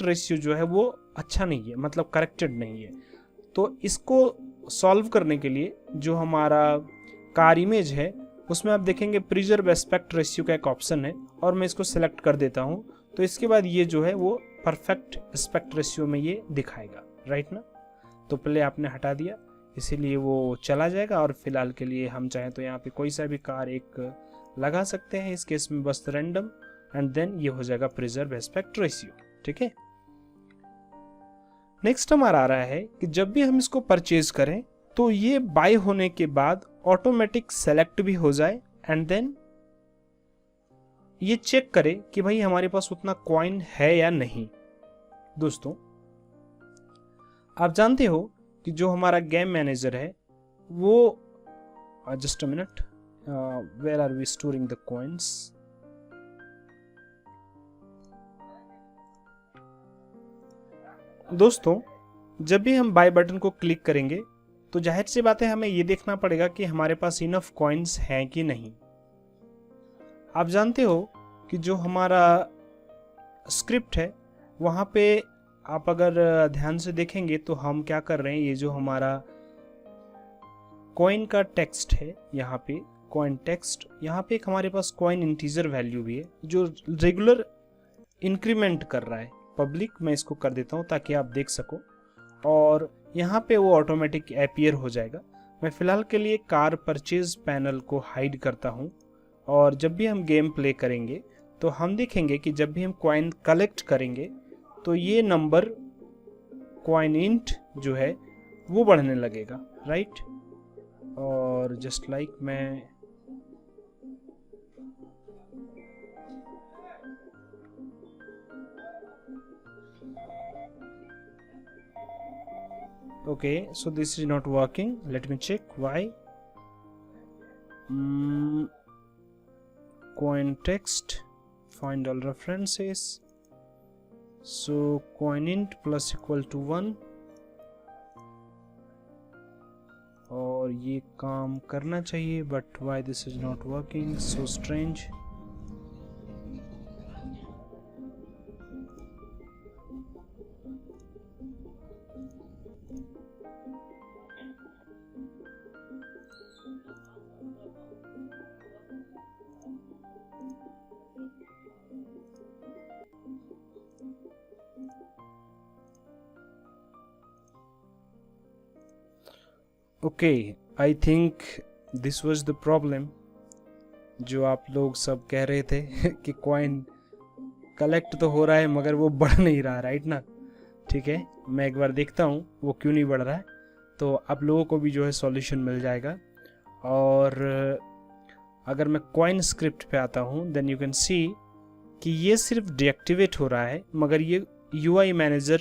Speaker 1: रेशियो जो है वो अच्छा नहीं है, मतलब करेक्टेड नहीं है। तो इसको सॉल्व करने के लिए जो हमारा कार इमेज है उसमें आप देखेंगे प्रिजर्व एस्पेक्ट रेशियो का एक ऑप्शन है और मैं इसको सेलेक्ट कर देता हूँ। तो इसके बाद ये जो है वो परफेक्ट एस्पेक्ट रेशियो में ये दिखाएगा, राइट ना। तो पहले आपने हटा दिया इसीलिए वो चला जाएगा, और फिलहाल के लिए हम चाहें तो यहाँ पे कोई सा भी कार एक लगा सकते हैं, इस केस में बस रैंडम, एंड देन ये हो जाएगा प्रिजर्व एस्पेक्ट रेशियो, ठीक है। नेक्स्ट हमारा आ रहा है कि जब भी हम इसको परचेज करें तो ये बाय होने के बाद ऑटोमेटिक सेलेक्ट भी हो जाए, एंड देन ये चेक करे कि भाई हमारे पास उतना कॉइन है या नहीं। दोस्तों आप जानते हो कि जो हमारा गेम मैनेजर है वो just a minute, where are we storing the coins. दोस्तों जब भी हम बाय बटन को क्लिक करेंगे तो जाहिर सी बात है हमें ये देखना पड़ेगा कि हमारे पास इनफ कॉइन्स हैं कि नहीं। आप जानते हो कि जो हमारा स्क्रिप्ट है वहाँ पे आप अगर ध्यान से देखेंगे तो हम क्या कर रहे हैं, ये जो हमारा कॉइन का टेक्स्ट है यहाँ पे कॉइन टेक्स्ट, यहाँ पे एक हमारे पास कॉइन इंटीजर वैल्यू भी है जो रेगुलर इंक्रीमेंट कर रहा है। पब्लिक मैं इसको कर देता हूँ ताकि आप देख सको, और यहाँ पे वो ऑटोमेटिक अपीयर हो जाएगा। मैं फिलहाल के लिए कार परचेज पैनल को हाइड करता हूँ, और जब भी हम गेम प्ले करेंगे तो हम देखेंगे कि जब भी हम कॉइन कलेक्ट करेंगे तो ये नंबर कॉइन इंट जो है वो बढ़ने लगेगा, राइट। और जस्ट लाइक मैं okay, so this is not working, let me check why. Coin text, find all references, so coin int plus equal to 1, और ये काम करना चाहिए, but why this is not working, so strange. Okay, I think this was the problem जो आप लोग सब कह रहे थे कि कॉइन कलेक्ट तो हो रहा है मगर वो बढ़ नहीं रहा, राइट ना। ठीक है, मैं एक बार देखता हूँ वो क्यों नहीं बढ़ रहा है, तो आप लोगों को भी जो है सॉल्यूशन मिल जाएगा। और अगर मैं कॉइन स्क्रिप्ट पे आता हूँ देन यू कैन सी कि ये सिर्फ डीएक्टिवेट हो रहा है, मगर ये यूआई मैनेजर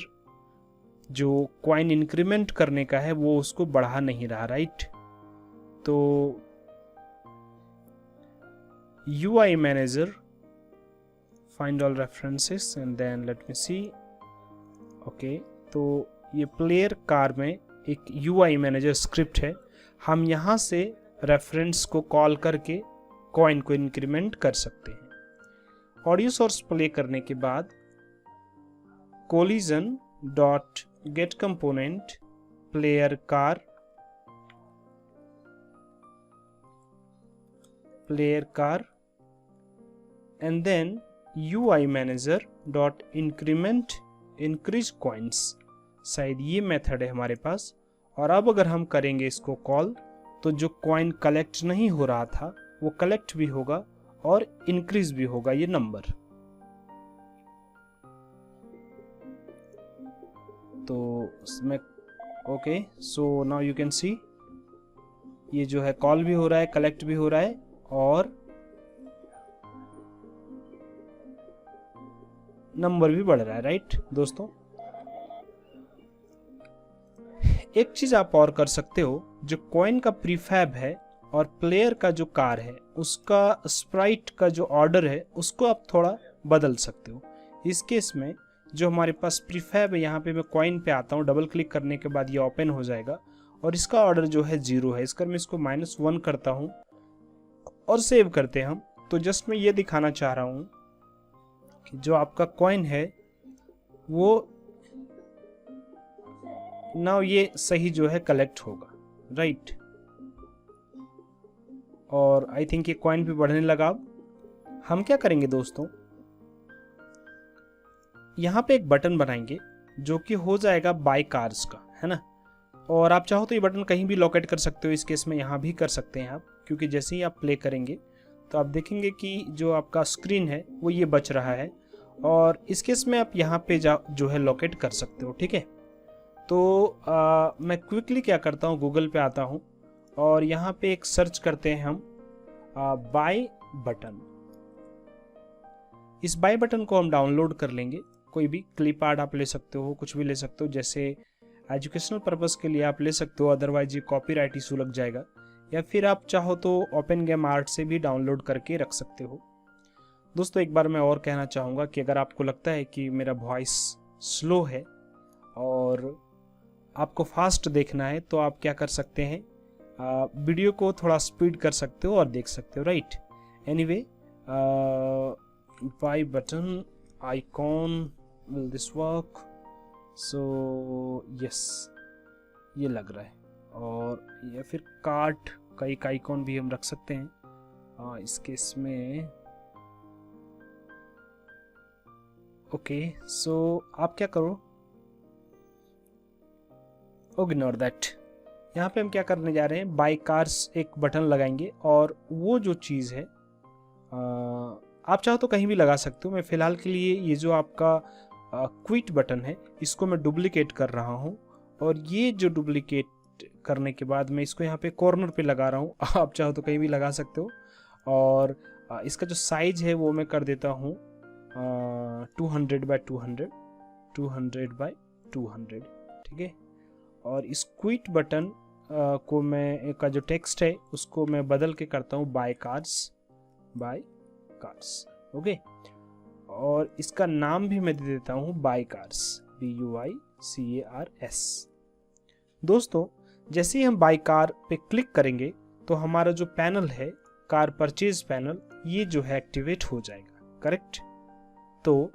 Speaker 1: जो कॉइन इंक्रीमेंट करने का है वो उसको बढ़ा नहीं रहा, राइट। तो UI manager, find all references and then let me see, okay, तो ये प्लेयर कार में एक UI मैनेजर स्क्रिप्ट है, हम यहाँ से रेफरेंस को कॉल करके कॉइन को इंक्रीमेंट कर सकते हैं। ऑडियो सोर्स प्ले करने के बाद collision dot get component player car and then UI manager dot increment increase coins, शायद ये मेथड है हमारे पास। और अब अगर हम करेंगे इसको कॉल तो जो कॉइन कलेक्ट नहीं हो रहा था वो कलेक्ट भी होगा और इंक्रीज भी होगा ये नंबर। तो इसमें okay, so now you can see ये जो है कॉल भी हो रहा है, कलेक्ट भी हो रहा है और नंबर भी बढ़ रहा है, राइट दोस्तों। एक चीज आप और कर सकते हो, जो कॉइन का प्रीफैब है और प्लेयर का जो कार है उसका स्प्राइट का जो ऑर्डर है उसको आप थोड़ा बदल सकते हो। इस केस में जो हमारे पास प्रीफैब है, यहाँ पे मैं कॉइन पे आता हूँ, डबल क्लिक करने के बाद ये ओपन हो जाएगा और इसका ऑर्डर जो है 0 है। इसका मैं इसको -1 करता हूँ और सेव करते हैं हम। तो जस्ट मैं ये दिखाना चाह रहा हूँ कि जो आपका कॉइन है वो नाउ ये सही जो है कलेक्ट होगा, राइट। और आई थिंक ये कॉइन भी बढ़ने लगा। अब हम क्या करेंगे दोस्तों, यहाँ पे एक बटन बनाएंगे जो कि हो जाएगा बाय कार्स का, है ना। और आप चाहो तो ये बटन कहीं भी लोकेट कर सकते हो, इस केस में यहाँ भी कर सकते हैं आप, क्योंकि जैसे ही आप प्ले करेंगे तो आप देखेंगे कि जो आपका स्क्रीन है वो ये बच रहा है। और इस केस में आप यहाँ पे जो है लोकेट कर सकते हो, ठीक है। तो मैं क्विकली क्या करता हूँ, गूगल पे आता हूँ और यहाँ पे एक सर्च करते हैं हम बाय बटन। इस बाय बटन को हम डाउनलोड कर लेंगे, कोई भी क्लिप आर्ट आप ले सकते हो, कुछ भी ले सकते हो, जैसे एजुकेशनल पर्पस के लिए आप ले सकते हो, अदरवाइज ये कॉपीराइट इशू लग जाएगा। या फिर आप चाहो तो ओपन गेम आर्ट से भी डाउनलोड करके रख सकते हो। दोस्तों एक बार मैं और कहना चाहूँगा कि अगर आपको लगता है कि मेरा वॉइस स्लो है और आपको फास्ट देखना है तो आप क्या कर सकते हैं, वीडियो को थोड़ा स्पीड कर सकते हो और देख सकते हो, right. Anyway buy button icon will this work, so yes ये लग रहा है। और या फिर कार्ट का एक आइकॉन भी हम रख सकते हैं इस केस में। ओके सो आप क्या करो, इग्नोर दैट। यहाँ पे हम क्या करने जा रहे हैं, बाय कार्स एक बटन लगाएंगे और वो जो चीज़ है आप चाहो तो कहीं भी लगा सकते हो। मैं फ़िलहाल के लिए ये जो आपका क्विट बटन है इसको मैं डुप्लीकेट कर रहा हूँ और ये जो डुप्लीकेट करने के बाद मैं इसको यहाँ पे कॉर्नर पे लगा रहा हूँ। आप चाहो तो कहीं भी लगा सकते हो। और इसका जो साइज है वो मैं कर देता हूँ 200 बाय 200, 200 बाय 200, ठीक है। और इस क्विट बटन को मैं का जो टेक्स्ट है उसको मैं बदल के करता हूँ बाय कार्स, ओके। और इसका नाम भी मैं दे देता हूँ बाय कार्स, BUICARS। दोस्तों जैसे ही हम बाय कार पे क्लिक करेंगे तो हमारा जो पैनल है कार परचेज पैनल ये जो है एक्टिवेट हो जाएगा, करेक्ट। तो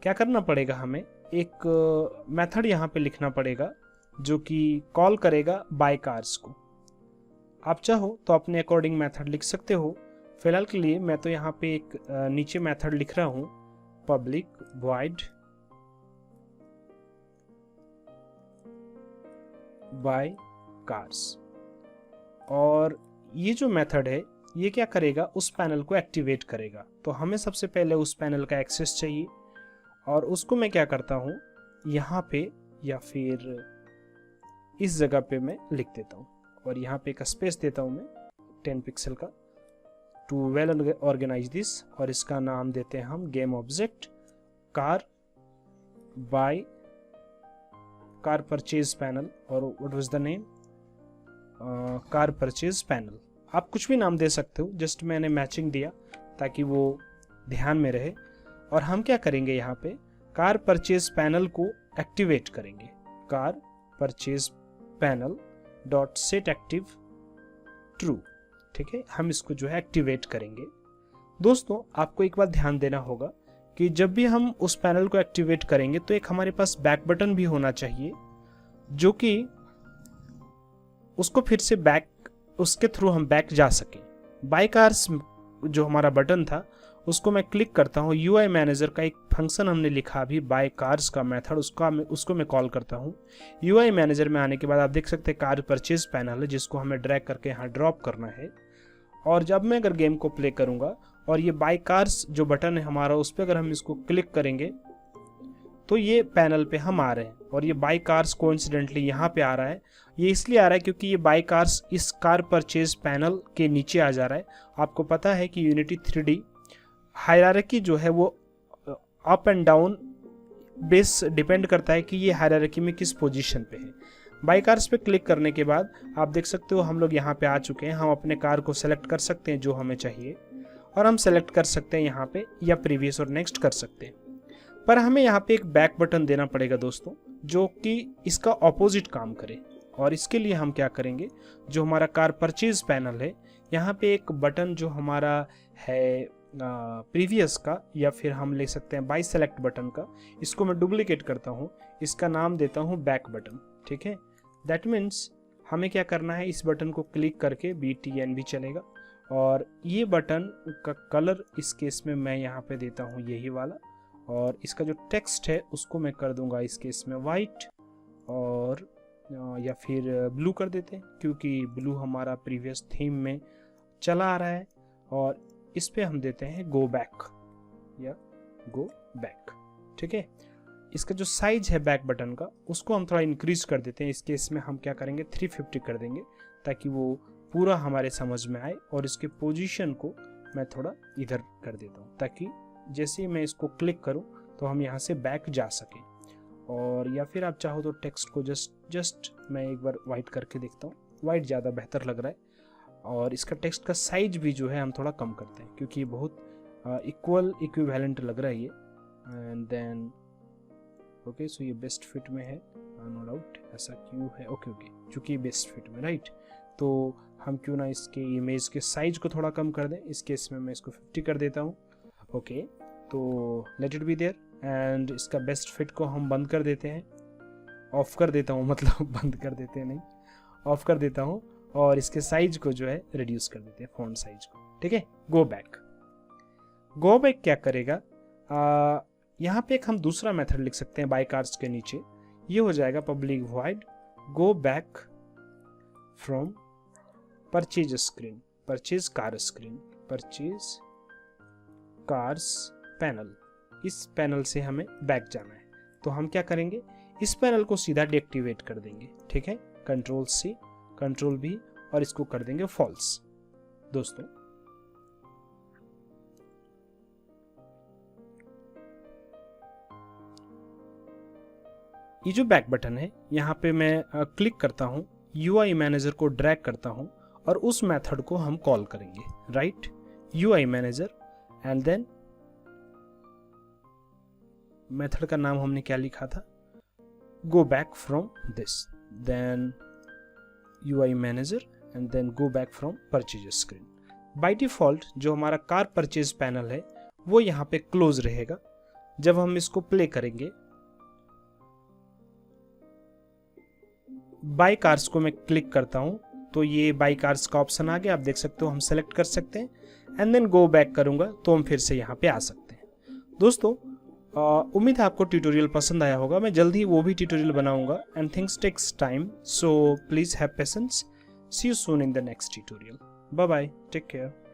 Speaker 1: क्या करना पड़ेगा, हमें एक मेथड यहाँ पे लिखना पड़ेगा जो कि कॉल करेगा बाय कार्स को। आप चाहो तो अपने अकॉर्डिंग मेथड लिख सकते हो। फिलहाल के लिए मैं तो यहाँ पे एक नीचे मेथड लिख रहा हूँ, पब्लिक वॉइड बाय कार्स। और ये जो मेथड है ये क्या करेगा, उस पैनल को एक्टिवेट करेगा। तो हमें सबसे पहले उस पैनल का एक्सेस चाहिए और उसको मैं क्या करता हूँ, यहाँ पे या फिर इस जगह पे मैं लिख देता हूँ और यहाँ पे एक स्पेस देता हूँ मैं 10 पिक्सल का टू वेल ऑर्गेनाइज दिस, और इसका नाम देते हैं हम game object car purchase panel, और what was the name, car purchase panel. आप कुछ भी नाम दे सकते हो, जस्ट मैंने मैचिंग दिया ताकि वो ध्यान में रहे। और हम क्या करेंगे, यहाँ पे कार परचेज पैनल को एक्टिवेट करेंगे, car purchase panel dot set active true. ठीक है, हम इसको जो है एक्टिवेट करेंगे। दोस्तों आपको एक बात ध्यान देना होगा कि जब भी हम उस पैनल को एक्टिवेट करेंगे तो एक हमारे पास बैक बटन भी होना चाहिए, जो कि उसको फिर से उसके थ्रू हम बैक जा सकें। बाय कार्स जो हमारा बटन था उसको मैं क्लिक करता हूँ, यूआई मैनेजर का एक फंक्शन हमने लिखा अभी बाय कार्स का मेथड, उसको मैं कॉल करता हूँ। यूआई मैनेजर में आने के बाद आप देख सकते हैं कार परचेज पैनल है जिसको हमें ड्रैग करके यहाँ ड्रॉप करना है। और जब मैं अगर गेम को प्ले करूँगा और ये बाय कार्स जो बटन है हमारा, उस पर अगर हम इसको क्लिक करेंगे तो ये पैनल पे हम आ रहे हैं। और ये बाय कार्स कोइंसिडेंटली यहाँ पे आ रहा है, ये इसलिए आ रहा है क्योंकि ये बाय कार्स इस कार परचेज पैनल के नीचे आ जा रहा है। आपको पता है कि यूनिटी 3D हायरार्की जो है वो up and down base depend करता है कि ये हायरार्की में किस पोजीशन पे है। बाय कार्स पे क्लिक करने के बाद आप देख सकते हो हम लोग यहाँ पे आ चुके हैं। हम अपने कार को सेलेक्ट कर सकते हैं जो हमें चाहिए, और हम सेलेक्ट कर सकते हैं यहाँ पे या प्रीवियस और नेक्स्ट कर सकते हैं। पर हमें यहाँ पे एक बैक बटन देना पड़ेगा दोस्तों, जो कि इसका ऑपोजिट काम करे। और इसके लिए हम क्या करेंगे, जो हमारा कार परचेज पैनल है यहाँ पे एक बटन जो हमारा है प्रीवियस का, या फिर हम ले सकते हैं बाय सेलेक्ट बटन का, इसको मैं डुप्लीकेट करता हूँ, इसका नाम देता हूँ बैक बटन। ठीक है, दैट मीन्स हमें क्या करना है, इस बटन को क्लिक करके BTN भी चलेगा, और ये बटन का कलर इस केस में मैं यहाँ पे देता हूँ यही वाला, और इसका जो टेक्स्ट है उसको मैं कर दूंगा इस केस में वाइट, और या फिर ब्लू कर देते हैं क्योंकि ब्लू हमारा प्रीवियस थीम में चला आ रहा है। और इस पे हम देते हैं गो बैक या गो बैक। ठीक है, इसका जो साइज है बैक बटन का उसको हम थोड़ा इंक्रीज कर देते हैं। इस केस में हम क्या करेंगे 350 कर देंगे ताकि वो पूरा हमारे समझ में आए, और इसके पोजीशन को मैं थोड़ा इधर कर देता हूँ ताकि जैसे ही मैं इसको क्लिक करूँ तो हम यहाँ से बैक जा सकें। और या फिर आप चाहो तो टेक्स्ट को जस्ट मैं एक बार वाइट करके देखता हूँ, वाइट ज़्यादा बेहतर लग रहा है। और इसका टेक्स्ट का साइज भी जो है हम थोड़ा कम करते हैं क्योंकि ये बहुत इक्विवेलेंट लग रहा है ये। एंड देन ओके, सो ये बेस्ट फिट में है, नो डाउट। ऐसा क्यों है, ओके चूँकि बेस्ट फिट में, राइट। तो हम क्यों ना इसके इमेज के साइज को थोड़ा कम कर दें। इस केस में मैं इसको 50 कर देता हूँ। ओके, तो let it be there. And इसका बेस्ट फिट को हम बंद कर देते हैं, ऑफ कर देता हूँ, मतलब बंद कर देते हैं नहीं, ऑफ कर देता हूँ। और इसके साइज को जो है रिड्यूस कर देते हैं, फॉन्ट साइज को। ठीक है, गो बैक क्या करेगा, यहाँ पे एक हम दूसरा मेथड लिख सकते हैं बाय कार्स के नीचे। ये हो जाएगा public void go back from purchase screen, purchase cars panel. इस पैनल से हमें बैक जाना है, तो हम क्या करेंगे, इस पैनल को सीधा डीएक्टिवेट कर देंगे। ठीक है, Ctrl+C Ctrl+V और इसको कर देंगे फॉल्स। दोस्तों ये जो बैक बटन है यहाँ पे मैं क्लिक करता हूँ, यूआई मैनेजर को ड्रैग करता हूँ और उस मेथड को हम कॉल करेंगे, right. UI manager and then method का नाम हमने क्या लिखा था, go back from this, then UI manager and then go back from purchase screen. By default जो हमारा कार परचेज पैनल है वो यहाँ पे क्लोज रहेगा। जब हम इसको प्ले करेंगे, बाय कार्स को मैं क्लिक करता हूं तो ये बाय कार्स का ऑप्शन आ गया, आप देख सकते हो, हम सेलेक्ट कर सकते हैं एंड देन गो बैक करूंगा तो हम फिर से यहाँ पे आ सकते हैं। दोस्तों उम्मीद है आपको ट्यूटोरियल पसंद आया होगा। मैं जल्दी वो भी ट्यूटोरियल बनाऊंगा and things takes time, so please have patience. See you soon in the next tutorial. Bye bye, take care.